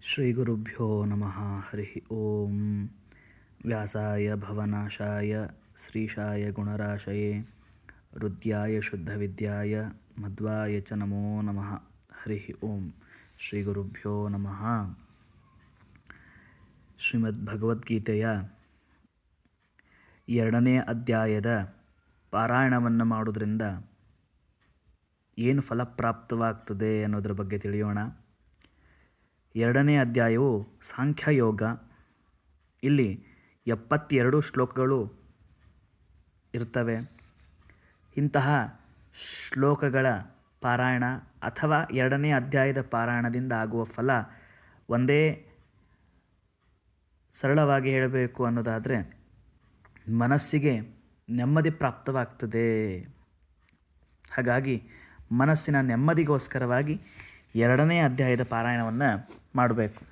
ಶ್ರೀಗುರುಭ್ಯೋ ನಮಃ. ಹರಿ ಓಂ. ವ್ಯಾಸಾಯ ಭವನಾಶಾಯ ಶ್ರೀಶಾಯ ಗುಣರಾಶಯೇ ಹೃದ್ಯಾಯ ಶುದ್ಧವಿದ್ಯಾಯ ಮಧ್ವಾಯ ಚ ನಮೋ ನಮಃ. ಹರಿ ಓಂ. ಶ್ರೀಗುರುಭ್ಯೋ ನಮಃ. ಶ್ರೀಮದ್ ಭಗವದ್ಗೀತೆಯ 2ನೇ ಅಧ್ಯಾಯದ ಪಾರಾಯಣವನ್ನು ಮಾಡೋದ್ರಿಂದ ಏನು ಫಲಪ್ರಾಪ್ತವಾಗ್ತದೆ ಅನ್ನೋದ್ರ ಬಗ್ಗೆ ತಿಳಿಯೋಣ. 2ನೇ ಅಧ್ಯಾಯವು ಸಾಂಖ್ಯಯೋಗ. ಇಲ್ಲಿ 72 ಶ್ಲೋಕಗಳು ಇರ್ತವೆ. ಇಂತಹ ಶ್ಲೋಕಗಳ ಪಾರಾಯಣ ಅಥವಾ 2ನೇ ಅಧ್ಯಾಯದ ಪಾರಾಯಣದಿಂದ ಆಗುವ ಫಲ ಒಂದೇ. ಸರಳವಾಗಿ ಹೇಳಬೇಕು ಅನ್ನೋದಾದರೆ ಮನಸ್ಸಿಗೆ ನೆಮ್ಮದಿ ಪ್ರಾಪ್ತವಾಗ್ತದೆ. ಹಾಗಾಗಿ ಮನಸ್ಸಿನ ನೆಮ್ಮದಿಗೋಸ್ಕರವಾಗಿ 2ನೇ ಅಧ್ಯಾಯದ ಪಾರಾಯಣವನ್ನು ಮಾಡಬೇಕು.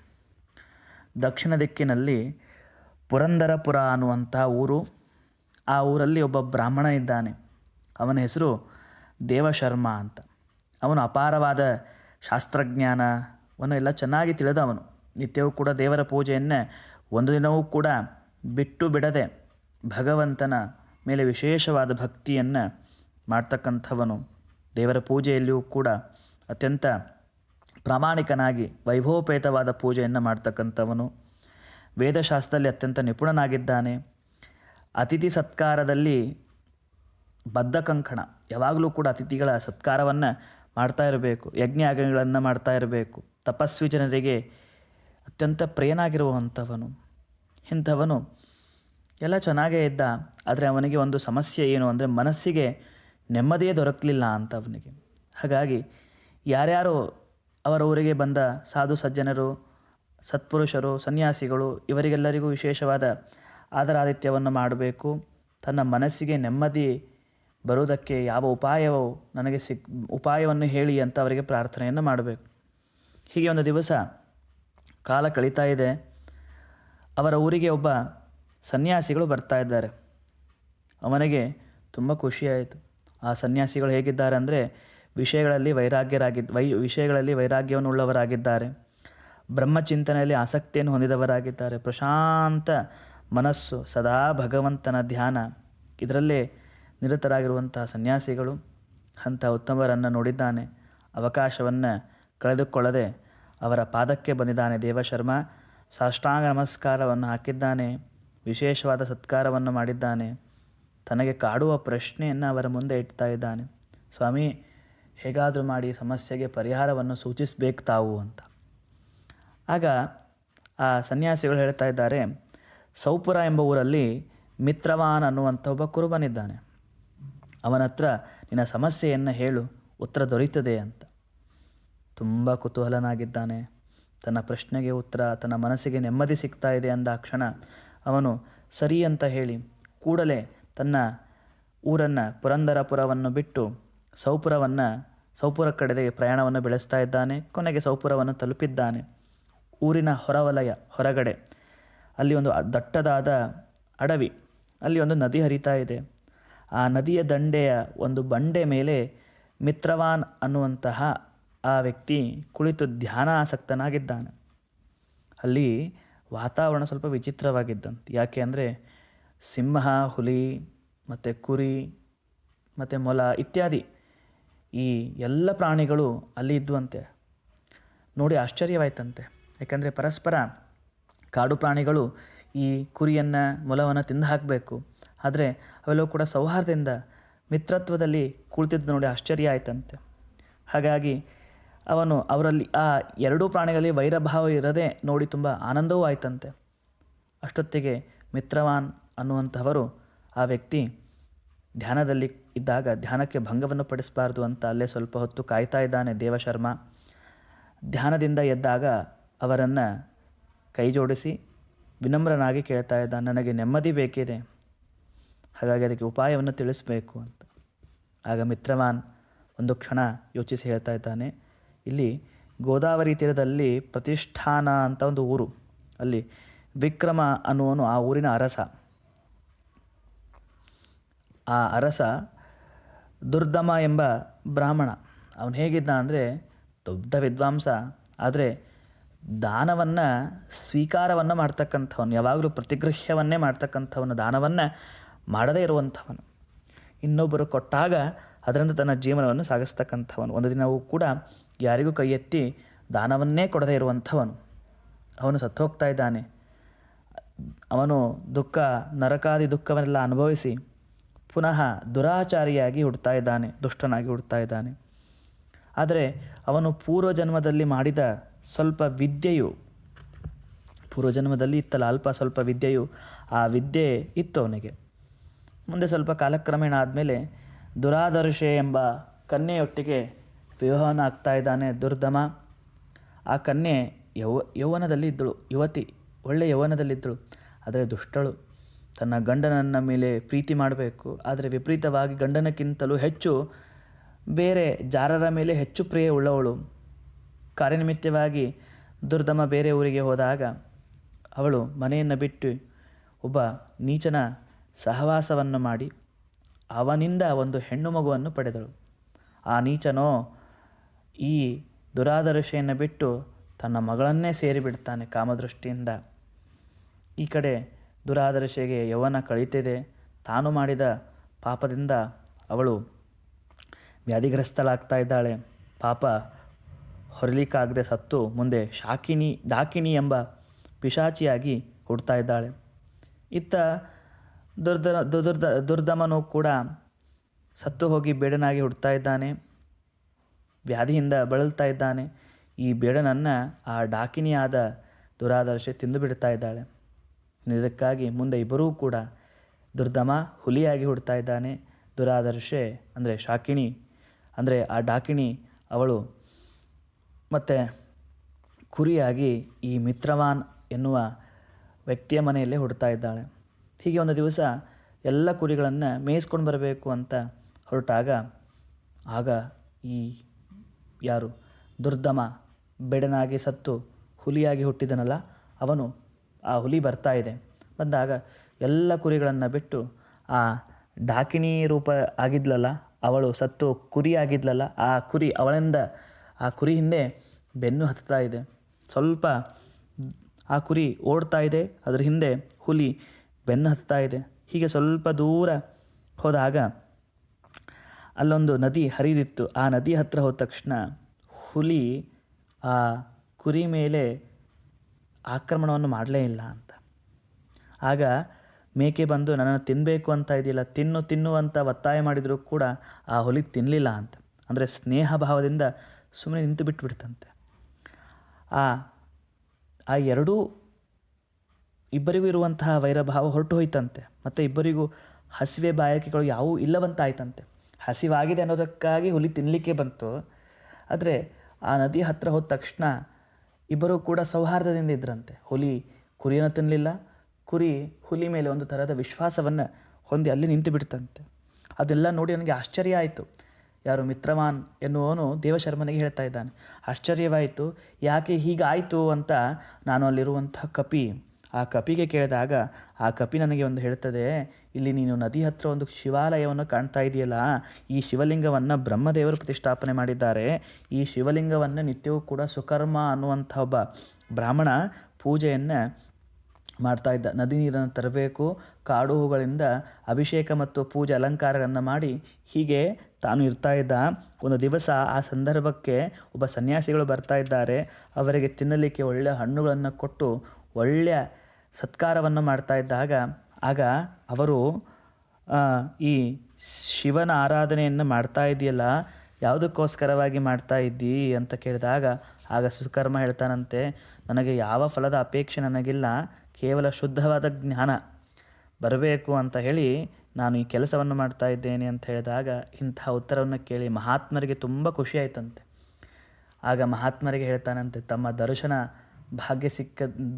ದಕ್ಷಿಣ ದಿಕ್ಕಿನಲ್ಲಿ ಪುರಂದರಪುರ ಅನ್ನುವಂಥ ಊರು. ಆ ಊರಲ್ಲಿ ಒಬ್ಬ ಬ್ರಾಹ್ಮಣ ಇದ್ದಾನೆ. ಅವನ ಹೆಸರು ದೇವಶರ್ಮ ಅಂತ. ಅವನು ಅಪಾರವಾದ ಶಾಸ್ತ್ರಜ್ಞಾನವನ್ನು ಎಲ್ಲ ಚೆನ್ನಾಗಿ ತಿಳಿದವನು. ನಿತ್ಯವೂ ಕೂಡ ದೇವರ ಪೂಜೆಯನ್ನು ಒಂದು ದಿನವೂ ಕೂಡ ಬಿಟ್ಟು ಬಿಡದೆ ಭಗವಂತನ ಮೇಲೆ ವಿಶೇಷವಾದ ಭಕ್ತಿಯನ್ನು ಮಾಡ್ತಕ್ಕಂಥವನು. ದೇವರ ಪೂಜೆಯಲ್ಲಿಯೂ ಕೂಡ ಅತ್ಯಂತ ಪ್ರಾಮಾಣಿಕನಾಗಿ ವೈಭವೋಪೇತವಾದ ಪೂಜೆಯನ್ನು ಮಾಡ್ತಕ್ಕಂಥವನು. ವೇದಶಾಸ್ತ್ರದಲ್ಲಿ ಅತ್ಯಂತ ನಿಪುಣನಾಗಿದ್ದಾನೆ. ಅತಿಥಿ ಸತ್ಕಾರದಲ್ಲಿ ಬದ್ಧ ಕಂಕಣ. ಯಾವಾಗಲೂ ಕೂಡ ಅತಿಥಿಗಳ ಸತ್ಕಾರವನ್ನು ಮಾಡ್ತಾ ಇರಬೇಕು. ಯಜ್ಞಯಾಗಗಳನ್ನು ಮಾಡ್ತಾ ಇರಬೇಕು. ತಪಸ್ವಿ ಜನರಿಗೆ ಅತ್ಯಂತ ಪ್ರಿಯನಾಗಿರುವಂಥವನು. ಇಂಥವನು ಎಲ್ಲ ಚೆನ್ನಾಗೇ ಇದ್ದ. ಆದರೆ ಅವನಿಗೆ ಒಂದು ಸಮಸ್ಯೆ ಏನು ಅಂದರೆ ಮನಸ್ಸಿಗೆ ನೆಮ್ಮದಿಯೇ ದೊರಕಲಿಲ್ಲ ಅಂತ ಅವನಿಗೆ. ಹಾಗಾಗಿ ಯಾರ್ಯಾರು ಅವರ ಊರಿಗೆ ಬಂದ ಸಾಧು ಸಜ್ಜನರು, ಸತ್ಪುರುಷರು, ಸನ್ಯಾಸಿಗಳು ಇವರಿಗೆಲ್ಲರಿಗೂ ವಿಶೇಷವಾದ ಆದರಾದಿತ್ಯವನ್ನು ಮಾಡಬೇಕು. ತನ್ನ ಮನಸ್ಸಿಗೆ ನೆಮ್ಮದಿ ಬರುವುದಕ್ಕೆ ಯಾವ ಉಪಾಯವೋ ನನಗೆ ಉಪಾಯವನ್ನು ಹೇಳಿ ಅಂತ ಅವರಿಗೆ ಪ್ರಾರ್ಥನೆಯನ್ನು ಮಾಡಬೇಕು. ಹೀಗೆ ಒಂದು ದಿವಸ ಕಾಲ ಕಳೀತಾ ಇದೆ. ಅವರ ಊರಿಗೆ ಒಬ್ಬ ಸನ್ಯಾಸಿಗಳು ಬರ್ತಾ ಇದ್ದಾರೆ. ಅವನಿಗೆ ತುಂಬ ಖುಷಿಯಾಯಿತು. ಆ ಸನ್ಯಾಸಿಗಳು ಹೇಗಿದ್ದಾರೆ ಅಂದರೆ ವಿಷಯಗಳಲ್ಲಿ ವೈರಾಗ್ಯವನ್ನುಳ್ಳವರಾಗಿದ್ದಾರೆ. ಬ್ರಹ್ಮಚಿಂತನೆಯಲ್ಲಿ ಆಸಕ್ತಿಯನ್ನು ಹೊಂದಿದವರಾಗಿದ್ದಾರೆ. ಪ್ರಶಾಂತ ಮನಸ್ಸು, ಸದಾ ಭಗವಂತನ ಧ್ಯಾನ, ಇದರಲ್ಲೇ ನಿರತರಾಗಿರುವಂತಹ ಸನ್ಯಾಸಿಗಳು. ಅಂಥ ಉತ್ತಮರನ್ನು ನೋಡಿದ್ದಾನೆ. ಅವಕಾಶವನ್ನು ಕಳೆದುಕೊಳ್ಳದೆ ಅವರ ಪಾದಕ್ಕೆ ಬಂದಿದ್ದಾನೆ ದೇವಶರ್ಮ. ಸಾಷ್ಟಾಂಗ ನಮಸ್ಕಾರವನ್ನು ಹಾಕಿದ್ದಾನೆ. ವಿಶೇಷವಾದ ಸತ್ಕಾರವನ್ನು ಮಾಡಿದ್ದಾನೆ. ತನಗೆ ಕಾಡುವ ಪ್ರಶ್ನೆಯನ್ನು ಅವರ ಮುಂದೆ ಇಡ್ತಾ ಇದ್ದಾನೆ. ಸ್ವಾಮಿ, ಹೇಗಾದರೂ ಮಾಡಿ ಸಮಸ್ಯೆಗೆ ಪರಿಹಾರವನ್ನು ಸೂಚಿಸಬೇಕು ತಾವು ಅಂತ. ಆಗ ಆ ಸನ್ಯಾಸಿಗಳು ಹೇಳ್ತಾ ಇದ್ದಾರೆ, ಸೌಪುರ ಎಂಬ ಊರಲ್ಲಿ ಮಿತ್ರವಾನ್ ಅನ್ನುವಂಥ ಒಬ್ಬ ಕುರುಬನಿದ್ದಾನೆ. ಅವನ ಹತ್ರ ನಿನ್ನ ಸಮಸ್ಯೆಯನ್ನು ಹೇಳು, ಉತ್ತರ ದೊರೀತದೆ ಅಂತ. ತುಂಬ ಕುತೂಹಲನಾಗಿದ್ದಾನೆ. ತನ್ನ ಪ್ರಶ್ನೆಗೆ ಉತ್ತರ, ತನ್ನ ಮನಸ್ಸಿಗೆ ನೆಮ್ಮದಿ ಸಿಗ್ತಾ ಇದೆ ಅಂದ ಕ್ಷಣ ಅವನು ಸರಿ ಅಂತ ಹೇಳಿ ಕೂಡಲೇ ತನ್ನ ಊರನ್ನು ಪುರಂದರಪುರವನ್ನು ಬಿಟ್ಟು ಸೌಪುರ ಕಡೆಗೆ ಪ್ರಯಾಣವನ್ನು ಬೆಳೆಸ್ತಾ ಇದ್ದಾನೆ. ಕೊನೆಗೆ ಸೌಪುರವನ್ನು ತಲುಪಿದ್ದಾನೆ. ಊರಿನ ಹೊರಗಡೆ ಅಲ್ಲಿ ಒಂದು ದಟ್ಟದಾದ ಅಡವಿ, ಅಲ್ಲಿ ಒಂದು ನದಿ ಹರಿತಾ ಇದೆ. ಆ ನದಿಯ ದಂಡೆಯ ಒಂದು ಬಂಡೆ ಮೇಲೆ ಮಿತ್ರವಾನ್ ಅನ್ನುವಂತಹ ಆ ವ್ಯಕ್ತಿ ಕುಳಿತು ಧ್ಯಾನಾಸಕ್ತನಾಗಿದ್ದಾನೆ. ಅಲ್ಲಿ ವಾತಾವರಣ ಸ್ವಲ್ಪ ವಿಚಿತ್ರವಾಗಿದ್ದಂತೆ. ಯಾಕೆ ಅಂದರೆ ಸಿಂಹ, ಹುಲಿ ಮತ್ತು ಕುರಿ ಮತ್ತು ಮೊಲ ಇತ್ಯಾದಿ ಈ ಎಲ್ಲ ಪ್ರಾಣಿಗಳು ಅಲ್ಲಿ ಇದ್ದುವಂತೆ. ನೋಡಿ ಆಶ್ಚರ್ಯವಾಯ್ತಂತೆ. ಯಾಕಂದರೆ ಪರಸ್ಪರ ಕಾಡು ಪ್ರಾಣಿಗಳು ಈ ಕುರಿಯನ್ನು, ಮೊಲವನ್ನು ತಿಂದು ಹಾಕಬೇಕು. ಆದರೆ ಅವೆಲ್ಲವೂ ಕೂಡ ಸೌಹಾರ್ದದಿಂದ ಮಿತ್ರತ್ವದಲ್ಲಿ ಕುಳಿತಿದ್ದು ನೋಡಿ ಆಶ್ಚರ್ಯ ಆಯ್ತಂತೆ. ಹಾಗಾಗಿ ಅವರಲ್ಲಿ ಆ ಎರಡೂ ಪ್ರಾಣಿಗಳಲ್ಲಿ ವೈರಭಾವ ಇರದೆ ನೋಡಿ ತುಂಬ ಆನಂದವೂ ಆಯ್ತಂತೆ. ಅಷ್ಟೊತ್ತಿಗೆ ಮಿತ್ರವಾನ್ ಅನ್ನುವಂಥವರು, ಆ ವ್ಯಕ್ತಿ ಧ್ಯಾನದಲ್ಲಿ ಇದ್ದಾಗ ಧ್ಯಾನಕ್ಕೆ ಭಂಗವನ್ನು ಪಡಿಸಬಾರ್ದು ಅಂತ ಅಲ್ಲೇ ಸ್ವಲ್ಪ ಹೊತ್ತು ಕಾಯ್ತಾ ಇದ್ದಾನೆ ದೇವಶರ್ಮ. ಧ್ಯಾನದಿಂದ ಎದ್ದಾಗ ಅವರನ್ನು ಕೈ ಜೋಡಿಸಿ ವಿನಮ್ರನಾಗಿ ಕೇಳ್ತಾ ಇದ್ದಾನೆ, ನನಗೆ ನೆಮ್ಮದಿ ಬೇಕಿದೆ, ಹಾಗಾಗಿ ಅದಕ್ಕೆ ಉಪಾಯವನ್ನು ತಿಳಿಸಬೇಕು ಅಂತ. ಆಗ ಮಿತ್ರವಾನ್ ಒಂದು ಕ್ಷಣ ಯೋಚಿಸಿ ಹೇಳ್ತಾ ಇದ್ದಾನೆ, ಇಲ್ಲಿ ಗೋದಾವರಿ ತೀರದಲ್ಲಿ ಪ್ರತಿಷ್ಠಾನ ಅಂತ ಒಂದು ಊರು. ಅಲ್ಲಿ ವಿಕ್ರಮ ಅನ್ನುವನು ಆ ಊರಿನ ಅರಸ. ಆ ಅರಸ ದುರ್ದಮ ಎಂಬ ಬ್ರಾಹ್ಮಣ. ಅವನು ಹೇಗಿದ್ದ ಅಂದರೆ ದೊಡ್ಡ ವಿದ್ವಾಂಸ. ಆದರೆ ದಾನವನ್ನು ಸ್ವೀಕಾರವನ್ನು ಮಾಡ್ತಕ್ಕಂಥವನು, ಯಾವಾಗಲೂ ಪ್ರತಿಗೃಹ್ಯವನ್ನೇ ಮಾಡ್ತಕ್ಕಂಥವನು, ದಾನವನ್ನು ಮಾಡದೇ ಇರುವಂಥವನು. ಇನ್ನೊಬ್ಬರು ಕೊಟ್ಟಾಗ ಅದರಿಂದ ತನ್ನ ಜೀವನವನ್ನು ಸಾಗಿಸ್ತಕ್ಕಂಥವನು. ಒಂದು ದಿನವೂ ಕೂಡ ಯಾರಿಗೂ ಕೈ ಎತ್ತಿ ದಾನವನ್ನೇ ಕೊಡದೇ ಇರುವಂಥವನು. ಅವನು ಸತ್ತೋಗ್ತಾ ಇದ್ದಾನೆ. ಅವನು ದುಃಖ, ನರಕಾದಿ ದುಃಖವನ್ನೆಲ್ಲ ಅನುಭವಿಸಿ ಪುನಃ ದುರಾಚಾರಿಯಾಗಿ ಹುಡ್ತಾ ಇದ್ದಾನೆ, ದುಷ್ಟನಾಗಿ ಹುಡ್ತಾ ಇದ್ದಾನೆ. ಆದರೆ ಅವನು ಪೂರ್ವಜನ್ಮದಲ್ಲಿ ಮಾಡಿದ ಸ್ವಲ್ಪ ವಿದ್ಯೆಯು, ಪೂರ್ವಜನ್ಮದಲ್ಲಿ ಇತ್ತಲ್ಲ ಅಲ್ಪ ಸ್ವಲ್ಪ ವಿದ್ಯೆಯು, ಆ ವಿದ್ಯೆ ಇತ್ತು ಅವನಿಗೆ. ಮುಂದೆ ಸ್ವಲ್ಪ ಕಾಲಕ್ರಮೇಣ ಆದಮೇಲೆ ದುರಾದರ್ಶೆ ಎಂಬ ಕನ್ಯೆಯೊಟ್ಟಿಗೆ ವಿವಾಹನ ಆಗ್ತಾ ಇದ್ದಾನೆ ದುರ್ದಮ. ಆ ಕನ್ಯೆ ಯೌವನದಲ್ಲಿ ಇದ್ದಳು, ಯುವತಿ, ಒಳ್ಳೆಯ ಯೌವನದಲ್ಲಿದ್ದಳು. ಆದರೆ ದುಷ್ಟಳು. ತನ್ನ ಗಂಡನನ್ನ ಮೇಲೆ ಪ್ರೀತಿ ಮಾಡಬೇಕು, ಆದರೆ ವಿಪರೀತವಾಗಿ ಗಂಡನಕ್ಕಿಂತಲೂ ಹೆಚ್ಚು ಬೇರೆ ಜಾರರ ಮೇಲೆ ಹೆಚ್ಚು ಪ್ರಿಯ ಉಳ್ಳವಳು. ಕಾರ್ಯನಿಮಿತ್ತವಾಗಿ ದುರ್ದಮ ಬೇರೆ ಊರಿಗೆ ಹೋದಾಗ ಅವಳು ಮನೆಯನ್ನು ಬಿಟ್ಟು ಒಬ್ಬ ನೀಚನ ಸಹವಾಸವನ್ನು ಮಾಡಿ ಅವನಿಂದ ಒಂದು ಹೆಣ್ಣು ಮಗುವನ್ನು ಪಡೆದಳು. ಆ ನೀಚನೋ ಈ ದುರಾದರ್ಶೆಯನ್ನು ಬಿಟ್ಟು ತನ್ನ ಮಗಳನ್ನೇ ಸೇರಿಬಿಡ್ತಾನೆ ಕಾಮದೃಷ್ಟಿಯಿಂದ. ಈ ಕಡೆ ದುರಾದರ್ಶೆಗೆ ಯೌವನ ಕಳೀತಿದೆ. ತಾನು ಮಾಡಿದ ಪಾಪದಿಂದ ಅವಳು ವ್ಯಾಧಿಗ್ರಸ್ತಳಾಗ್ತಾ ಇದ್ದಾಳೆ. ಪಾಪ ಹೊರಲಿಕ್ಕಾಗದೆ ಸತ್ತು ಮುಂದೆ ಡಾಕಿನಿ ಎಂಬ ಪಿಶಾಚಿಯಾಗಿ ಹುಡ್ತಾ ಇದ್ದಾಳೆ. ಇತ್ತ ದುರ್ದಮನು ಕೂಡ ಸತ್ತು ಹೋಗಿ ಬೇಡನಾಗಿ ಹುಡ್ತಾ ಇದ್ದಾನೆ, ವ್ಯಾಧಿಯಿಂದ ಬಳಲ್ತಾ ಇದ್ದಾನೆ. ಈ ಬೇಡನನ್ನು ಆ ಡಾಕಿನಿಯಾದ ದುರಾದರ್ಶೆ ತಿಂದು ಬಿಡ್ತಾ ಇದ್ದಾಳೆ. ಇದಕ್ಕಾಗಿ ಮುಂದೆ ಇಬ್ಬರೂ ಕೂಡ, ದುರ್ದಮ ಹುಲಿಯಾಗಿ ಹುಡ್ತಾ ಇದ್ದಾನೆ, ದುರಾದರ್ಶೆ ಅಂದರೆ ಶಾಕಿಣಿ ಅಂದರೆ ಆ ಡಾಕಿಣಿ ಅವಳು ಮತ್ತು ಕುರಿಯಾಗಿ ಈ ಮಿತ್ರವಾನ್ ಎನ್ನುವ ವ್ಯಕ್ತಿಯ ಮನೆಯಲ್ಲೇ ಹುಡ್ತಾ ಇದ್ದಾಳೆ. ಹೀಗೆ ಒಂದು ದಿವಸ ಎಲ್ಲ ಕುರಿಗಳನ್ನು ಮೇಯಿಸ್ಕೊಂಡು ಬರಬೇಕು ಅಂತ ಹೊರಟಾಗ ಆಗ ಈ ಯಾರು ದುರ್ದಮ ಬೆಡನಾಗಿ ಸತ್ತು ಹುಲಿಯಾಗಿ ಹುಟ್ಟಿದನಲ್ಲ ಅವನು, ಆ ಹುಲಿ ಬರ್ತಾ ಇದೆ. ಬಂದಾಗ ಎಲ್ಲ ಕುರಿಗಳನ್ನು ಬಿಟ್ಟು ಆ ಡಾಕಿಣಿ ರೂಪ ಆಗಿದ್ಲಲ್ಲ ಅವಳು ಸತ್ತು ಕುರಿ ಆಗಿದ್ಲಲ್ಲ, ಆ ಕುರಿ ಅವಳಿಂದ ಆ ಕುರಿ ಹಿಂದೆ ಬೆನ್ನು ಹತ್ತಾ ಇದೆ. ಸ್ವಲ್ಪ ಆ ಕುರಿ ಓಡ್ತಾ ಇದೆ, ಅದರ ಹಿಂದೆ ಹುಲಿ ಬೆನ್ನು ಹತ್ತಾ ಇದೆ. ಹೀಗೆ ಸ್ವಲ್ಪ ದೂರ ಹೋದಾಗ ಅಲ್ಲೊಂದು ನದಿ ಹರಿದಿತ್ತು. ಆ ನದಿ ಹತ್ತಿರ ಹೋದ ತಕ್ಷಣ ಹುಲಿ ಆ ಕುರಿ ಮೇಲೆ ಆಕ್ರಮಣವನ್ನು ಮಾಡಲೇ ಇಲ್ಲ ಅಂತ. ಆಗ ಮೇಕೆ ಬಂದು ನನ್ನನ್ನು ತಿನ್ನಬೇಕು ಅಂತ ಇದೆಯಲ್ಲ, ತಿನ್ನು ಅಂತ ಒತ್ತಾಯ ಮಾಡಿದರೂ ಕೂಡ ಆ ಹುಲಿ ತಿನ್ನಲಿಲ್ಲ ಅಂತ. ಅಂದರೆ ಸ್ನೇಹ ಭಾವದಿಂದ ಸುಮ್ಮನೆ ನಿಂತು ಬಿಟ್ಟುಬಿಡ್ತಂತೆ. ಆ ಎರಡೂ ಇಬ್ಬರಿಗೂ ಇರುವಂತಹ ವೈರಭಾವ ಹೊರಟು ಹೋಯ್ತಂತೆ. ಮತ್ತು ಇಬ್ಬರಿಗೂ ಹಸಿವೆ ಬಾಯಾರಿಕೆಗಳು ಯಾವುವು ಇಲ್ಲವಂತಾಯ್ತಂತೆ. ಹಸಿವಾಗಿದೆ ಅನ್ನೋದಕ್ಕಾಗಿ ಹುಲಿ ತಿನ್ನಲಿಕ್ಕೆ ಬಂತು. ಆದರೆ ಆ ನದಿ ಹತ್ತಿರ ಹೋದ ತಕ್ಷಣ ಇಬ್ಬರೂ ಕೂಡ ಸೌಹಾರ್ದದಿಂದ ಇದ್ರಂತೆ. ಹುಲಿ ಕುರಿಯನ್ನು ತಿನ್ನಲಿಲ್ಲ, ಕುರಿ ಹುಲಿ ಮೇಲೆ ಒಂದು ಥರದ ವಿಶ್ವಾಸವನ್ನು ಹೊಂದಿ ಅಲ್ಲಿ ನಿಂತು ಬಿಡ್ತಂತೆ. ಅದೆಲ್ಲ ನೋಡಿ ನನಗೆ ಆಶ್ಚರ್ಯ ಆಯಿತು. ಯಾರು ಮಿತ್ರವಾನ್ ಎನ್ನುವನು ದೇವಶರ್ಮನಿಗೆ ಹೇಳ್ತಾ ಇದ್ದಾನೆ. ಆಶ್ಚರ್ಯವಾಯಿತು, ಯಾಕೆ ಹೀಗಾಯಿತು ಅಂತ ನಾನು ಅಲ್ಲಿರುವಂಥ ಆ ಕಪಿಗೆ ಕೇಳಿದಾಗ ಆ ಕಪಿ ನನಗೆ ಒಂದು ಹೇಳ್ತದೆ, ಇಲ್ಲಿ ನೀನು ನದಿ ಹತ್ತಿರ ಒಂದು ಶಿವಾಲಯವನ್ನು ಕಾಣ್ತಾ ಇದೆಯಲ್ಲ, ಈ ಶಿವಲಿಂಗವನ್ನು ಬ್ರಹ್ಮದೇವರು ಪ್ರತಿಷ್ಠಾಪನೆ ಮಾಡಿದ್ದಾರೆ. ಈ ಶಿವಲಿಂಗವನ್ನು ನಿತ್ಯವೂ ಕೂಡ ಸುಕರ್ಮ ಅನ್ನುವಂಥ ಒಬ್ಬ ಬ್ರಾಹ್ಮಣ ಪೂಜೆಯನ್ನು ಮಾಡ್ತಾ ಇದ್ದ. ನದಿ ನೀರನ್ನು ತರಬೇಕು, ಕಾಡು ಹೂಗಳಿಂದ ಅಭಿಷೇಕ ಮತ್ತು ಪೂಜೆ ಅಲಂಕಾರಗಳನ್ನು ಮಾಡಿ ಹೀಗೆ ತಾನು ಇರ್ತಾ ಇದ್ದ. ಒಂದು ದಿವಸ ಆ ಸಂದರ್ಭಕ್ಕೆ ಒಬ್ಬ ಸನ್ಯಾಸಿಗಳು ಬರ್ತಾ ಇದ್ದಾರೆ. ಅವರಿಗೆ ತಿನ್ನಲಿಕ್ಕೆ ಒಳ್ಳೆಯ ಹಣ್ಣುಗಳನ್ನು ಕೊಟ್ಟು ಒಳ್ಳೆಯ ಸತ್ಕಾರವನ್ನು ಮಾಡ್ತಾ ಇದ್ದಾಗ ಆಗ ಅವರು ಈ ಶಿವನ ಆರಾಧನೆಯನ್ನು ಮಾಡ್ತಾ ಇದೆಯಲ್ಲ, ಯಾವುದಕ್ಕೋಸ್ಕರವಾಗಿ ಮಾಡ್ತಾ ಇದ್ದೀ ಅಂತ ಕೇಳಿದಾಗ ಆಗ ಸುಕರ್ಮ ಹೇಳ್ತಾನಂತೆ, ನನಗೆ ಯಾವ ಫಲದ ಅಪೇಕ್ಷೆ ನನಗಿಲ್ಲ, ಕೇವಲ ಶುದ್ಧವಾದ ಜ್ಞಾನ ಬರಬೇಕು ಅಂತ ಹೇಳಿ ನಾನು ಈ ಕೆಲಸವನ್ನು ಮಾಡ್ತಾ ಇದ್ದೇನೆ ಅಂತ ಹೇಳಿದಾಗ ಇಂಥ ಉತ್ತರವನ್ನು ಕೇಳಿ ಮಹಾತ್ಮರಿಗೆ ತುಂಬ ಖುಷಿ ಆಯ್ತಂತೆ. ಆಗ ಮಹಾತ್ಮರಿಗೆ ಹೇಳ್ತಾನಂತೆ, ತಮ್ಮ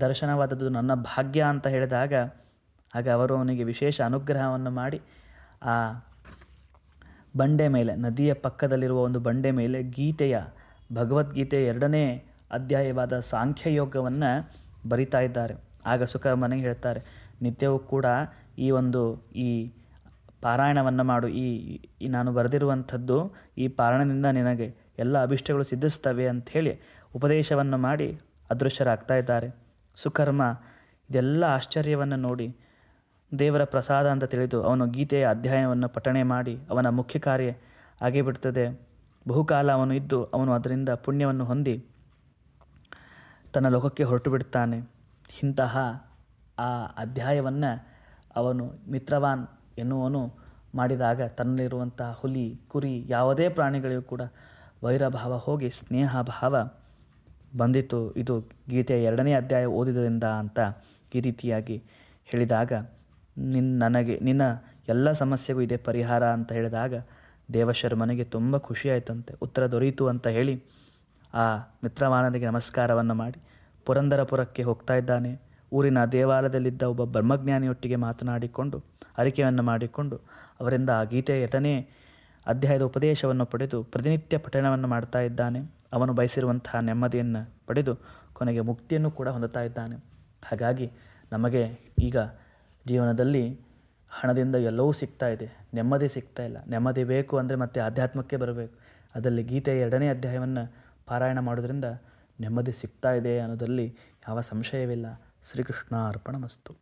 ದರ್ಶನವಾದದ್ದು ನನ್ನ ಭಾಗ್ಯ ಅಂತ ಹೇಳಿದಾಗ ಆಗ ಅವರು ಅವನಿಗೆ ವಿಶೇಷ ಅನುಗ್ರಹವನ್ನು ಮಾಡಿ ಆ ಬಂಡೆ ಮೇಲೆ, ನದಿಯ ಪಕ್ಕದಲ್ಲಿರುವ ಒಂದು ಬಂಡೆ ಮೇಲೆ ಭಗವದ್ಗೀತೆಯ 2ನೇ ಅಧ್ಯಾಯವಾದ ಸಾಂಖ್ಯಯೋಗವನ್ನು ಬರಿತಾ ಇದ್ದಾರೆ. ಆಗ ಸುಕರ್ಮನಿಗೆ ಹೇಳ್ತಾರೆ, ನಿತ್ಯವೂ ಕೂಡ ಈ ಪಾರಾಯಣವನ್ನು ಮಾಡು, ಈ ನಾನು ಬರೆದಿರುವಂಥದ್ದು ಈ ಪಾರಾಯಣದಿಂದ ನಿನಗೆ ಎಲ್ಲ ಅಭಿಷ್ಟಗಳು ಸಿದ್ಧಿಸ್ತವೆ ಅಂಥೇಳಿ ಉಪದೇಶವನ್ನು ಮಾಡಿ ಅದೃಶ್ಯರಾಗ್ತಾ ಇದ್ದಾರೆ. ಸುಕರ್ಮ ಇದೆಲ್ಲ ಆಶ್ಚರ್ಯವನ್ನು ನೋಡಿ ದೇವರ ಪ್ರಸಾದ ಅಂತ ತಿಳಿದು ಅವನು ಗೀತೆಯ ಅಧ್ಯಾಯವನ್ನು ಪಠಣೆ ಮಾಡಿ ಅವನ ಮುಖ್ಯ ಕಾರ್ಯ ಆಗಿಬಿಡ್ತದೆ. ಬಹುಕಾಲ ಅವನು ಇದ್ದು ಅವನು ಅದರಿಂದ ಪುಣ್ಯವನ್ನು ಹೊಂದಿ ತನ್ನ ಲೋಕಕ್ಕೆ ಹೊರಟು ಬಿಡ್ತಾನೆ. ಇಂತಹ ಆ ಅಧ್ಯಾಯವನ್ನು ಅವನು ಮಿತ್ರವಾನ್ ಎನ್ನುವನು ಮಾಡಿದಾಗ ತನ್ನಲ್ಲಿರುವಂತಹ ಹುಲಿ, ಕುರಿ ಯಾವುದೇ ಪ್ರಾಣಿಗಳಿಗೂ ಕೂಡ ವೈರಭಾವ ಹೋಗಿ ಸ್ನೇಹ ಭಾವ ಬಂದಿತು. ಇದು ಗೀತೆಯ 2ನೇ ಅಧ್ಯಾಯ ಓದಿದ್ರಿಂದ ಅಂತ ಈ ರೀತಿಯಾಗಿ ಹೇಳಿದಾಗ ನಿನ್ನ ಎಲ್ಲ ಸಮಸ್ಯೆಗೂ ಇದೆ ಪರಿಹಾರ ಅಂತ ಹೇಳಿದಾಗ ದೇವಶರ್ಮನಿಗೆ ತುಂಬ ಖುಷಿಯಾಯಿತಂತೆ. ಉತ್ತರ ದೊರೆಯಿತು ಅಂತ ಹೇಳಿ ಆ ಮಿತ್ರವಾನನಿಗೆ ನಮಸ್ಕಾರವನ್ನು ಮಾಡಿ ಪುರಂದರಪುರಕ್ಕೆ ಹೋಗ್ತಾ ಇದ್ದಾನೆ. ಊರಿನ ದೇವಾಲಯದಲ್ಲಿದ್ದ ಒಬ್ಬ ಬ್ರಹ್ಮಜ್ಞಾನಿಯೊಟ್ಟಿಗೆ ಮಾತನಾಡಿಕೊಂಡು ಅರಿಕೆಯನ್ನು ಮಾಡಿಕೊಂಡು ಅವರಿಂದ ಆ ಗೀತೆಯ 2ನೇ ಅಧ್ಯಾಯದ ಉಪದೇಶವನ್ನು ಪಡೆದು ಪ್ರತಿನಿತ್ಯ ಪಠಣವನ್ನು ಮಾಡ್ತಾ ಇದ್ದಾನೆ. ಅವನು ಬಯಸಿರುವಂತಹ ನೆಮ್ಮದಿಯನ್ನು ಪಡೆದು ಕೊನೆಗೆ ಮುಕ್ತಿಯನ್ನು ಕೂಡ ಹೊಂದುತ್ತಾ ಇದ್ದಾನೆ. ಹಾಗಾಗಿ ನಮಗೆ ಈಗ ಜೀವನದಲ್ಲಿ ಹಣದಿಂದ ಎಲ್ಲವೂ ಸಿಗ್ತಾ ಇದೆ, ನೆಮ್ಮದಿ ಸಿಗ್ತಾ ಇಲ್ಲ. ನೆಮ್ಮದಿ ಬೇಕು ಅಂದರೆ ಮತ್ತೆ ಆಧ್ಯಾತ್ಮಕ್ಕೆ ಬರಬೇಕು. ಅದರಲ್ಲಿ ಗೀತೆಯ 2ನೇ ಅಧ್ಯಾಯವನ್ನು ಪಾರಾಯಣ ಮಾಡೋದ್ರಿಂದ ನೆಮ್ಮದಿ ಸಿಗ್ತಾ ಇದೆ ಅನ್ನೋದರಲ್ಲಿ ಯಾವ ಸಂಶಯವಿಲ್ಲ. ಶ್ರೀಕೃಷ್ಣ ಅರ್ಪಣಮಸ್ತು.